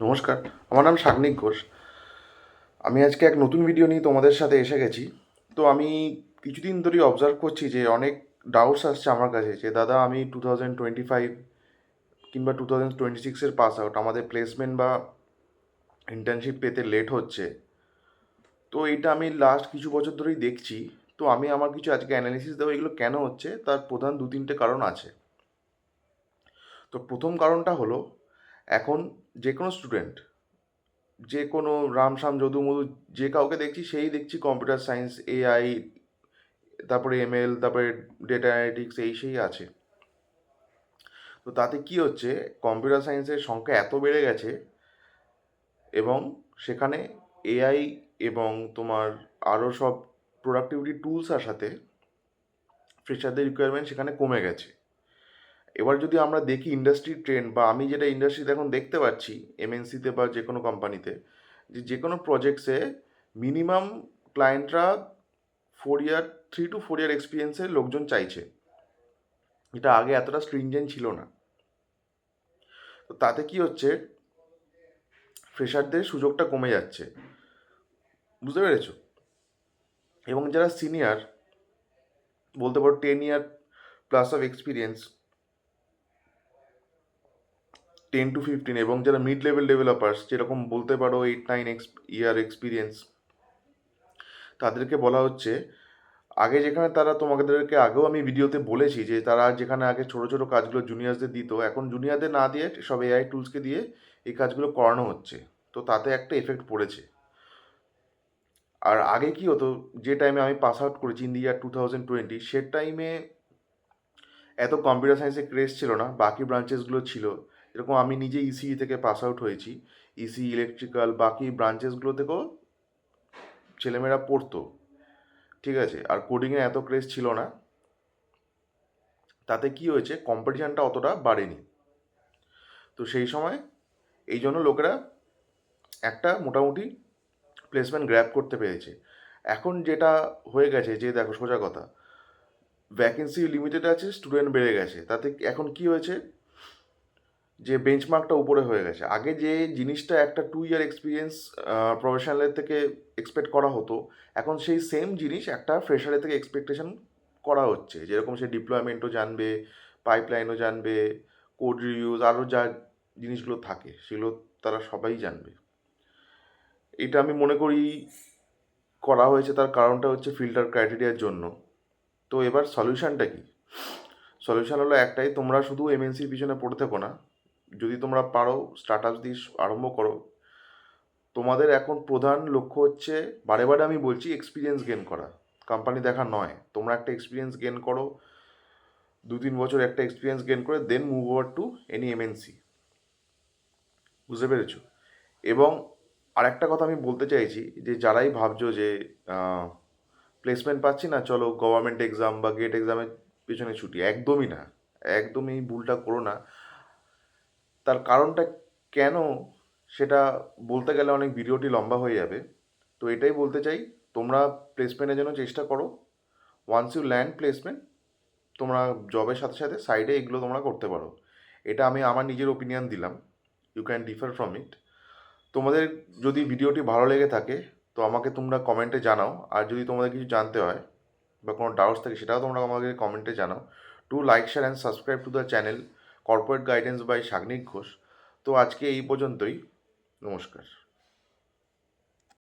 নমস্কার, আমার নাম সাগ্নিক ঘোষ। আমি আজকে এক নতুন ভিডিও নিয়ে তোমাদের সাথে এসে গেছি। তো আমি কিছুদিন ধরেই অবজার্ভ করছি যে অনেক ডাউটস আসছে আমার কাছে যে দাদা আমি 2025 কিংবা 2026-এর পাস আউট, আমাদের প্লেসমেন্ট বা ইন্টার্নশিপ পেতে লেট হচ্ছে। তো এটা আমি লাস্ট কিছু বছর ধরেই দেখছি। তো আমি আমার কিছু আজকে অ্যানালিসিস দেবো এগুলো কেন হচ্ছে, তার প্রধান দু তিনটে কারণ আছে। তো প্রথম কারণটা হলো, এখন যে কোনো স্টুডেন্ট, যে কোনো রামসাম যদু মধু যে কাউকে দেখছি সেই দেখছি কম্পিউটার সায়েন্স, এআই, তারপরে এমএল, তারপরে ডেটা অ্যানালিটিক্স এই সেই আছে। তো তাতে কি হচ্ছে, কম্পিউটার সায়েন্সের সংখ্যা এত বেড়ে গেছে এবং সেখানে এআই এবং তোমার আরও সব প্রোডাক্টিভিটি টুলস আসাতে ফ্রেশারদের রিকোয়ারমেন্ট সেখানে কমে গেছে। এবার যদি আমরা দেখি ইন্ডাস্ট্রি ট্রেন্ড, বা আমি যেটা ইন্ডাস্ট্রিতে এখন দেখতে পাচ্ছি এমএনসিতে বা যে কোনো কোম্পানিতে, যে কোনো প্রজেক্টসে মিনিমাম ক্লায়েন্টরা 4 ইয়ার, 3 to 4 ইয়ার এক্সপিরিয়েন্সের লোকজন চাইছে। এটা আগে এতটা স্ট্রিনজেন্ট ছিল না। তো তাতে কি হচ্ছে, ফ্রেশারদের সুযোগটা কমে যাচ্ছে, বুঝতে পেরেছো? এবং যারা সিনিয়র, বলতে পারো 10 ইয়ার প্লাস অফ এক্সপিরিয়েন্স, 10 to 15, এবং যারা মিড লেভেল ডেভেলপার্স যেরকম বলতে পারো 8-9 ইয়ার এক্সপিরিয়েন্স, তাদেরকে বলা হচ্ছে আগে যেখানে তারা তোমাদেরকে আগেও আমি ভিডিওতে বলেছি যে তারা যেখানে আগে ছোটো ছোটো কাজগুলো জুনিয়রদের দিত, এখন জুনিয়রদের না দিয়ে সব এআই টুলসকে দিয়ে এই কাজগুলো করানো হচ্ছে। তো তাতে একটা এফেক্ট পড়েছে। আর আগে কি হতো, যে টাইমে আমি পাস আউট করেছি ইন দি ইয়ার 2020, সে টাইমে এত কম্পিউটার সায়েন্সের ক্রেজ ছিল না, বাকি ব্রাঞ্চেসগুলো ছিল। এরকম আমি নিজে ইসিই থেকে পাস আউট হয়েছি, ইসি, ইলেকট্রিক্যাল, বাকি ব্রাঞ্চেসগুলো থেকেও ছেলেমেয়েরা পড়তো, ঠিক আছে? আর কোডিংয়ে এত ক্রেজ ছিল না। তাতে কি হয়েছে, কম্পিটিশানটা অতটা বাড়েনি। তো সেই সময় এই জন্য লোকেরা একটা মোটামুটি প্লেসমেন্ট গ্র্যাব করতে পেরেছে। এখন যেটা হয়ে গেছে, যে দেখো সোজা কথা, ভ্যাকেন্সি লিমিটেড আছে, স্টুডেন্ট বেড়ে গেছে, তাতে এখন কি হয়েছে, যে বেঞ্চমার্কটা উপরে হয়ে গেছে। আগে যে জিনিসটা একটা 2 ইয়ার এক্সপিরিয়েন্স প্রফেশনালের থেকে এক্সপেক্ট করা হতো, এখন সেই সেম জিনিস একটা ফ্রেশারের থেকে এক্সপেকটেশন করা হচ্ছে। যেরকম সে ডিপ্লয়মেন্টও জানবে, পাইপলাইনও জানবে, কোড রিভিউজ, আরও যা জিনিসগুলো থাকে সেগুলো তারা সবাই জানবে। এটা আমি মনে করি করা হয়েছে, তার কারণটা হচ্ছে ফিল্টার ক্রাইটেরিয়ার জন্য। তো এবার সলিউশনটা কি? সলিউশন হলো একটাই, তোমরা শুধু এমএনসির পিছনে পড়ে থেকো না। যদি তোমরা পারো স্টার্ট আপস দিয়ে আরম্ভ করো। তোমাদের এখন প্রধান লক্ষ্য হচ্ছে, বারে বারে আমি বলছি, এক্সপিরিয়েন্স গেন করা, কোম্পানি দেখা নয়। তোমরা একটা এক্সপিরিয়েন্স গেন করো, 2-3 বছর একটা এক্সপিরিয়েন্স গেন করে then move over to any MNC. বুঝতে পেরেছো? এবং আরেকটা কথা আমি বলতে চাইছি, যে যারাই ভাবছো যে প্লেসমেন্ট পাচ্ছি না, চলো গভর্নমেন্ট এক্সাম বা গেট এক্সামের পেছনে ছুটি, একদমই না। একদমই এই ভুলটা করো না। তার কারণটা কেন, সেটা বলতে গেলে অনেক ভিডিওটি লম্বা হয়ে যাবে। তো এটাই বলতে চাই, তোমরা প্লেসমেন্টের জন্য চেষ্টা করো। ওয়ান্স ইউ ল্যান্ড প্লেসমেন্ট, তোমরা জবের সাথে সাথে সাইডে এগুলো তোমরা করতে পারো। এটা আমি আমার নিজের ওপিনিয়ন দিলাম, you can differ from it. তোমাদের যদি ভিডিওটি ভালো লেগে থাকে তো আমাকে তোমরা কমেন্টে জানাও। আর যদি তোমাদের কিছু জানতে হয় বা কোনো ডাউটস থাকে সেটাও তোমরা আমাকে কমেন্টে জানাও। To like, share and subscribe to the channel corporate guidance by Sagnik Ghosh. তো আজকে এই পর্যন্তই। নমস্কার।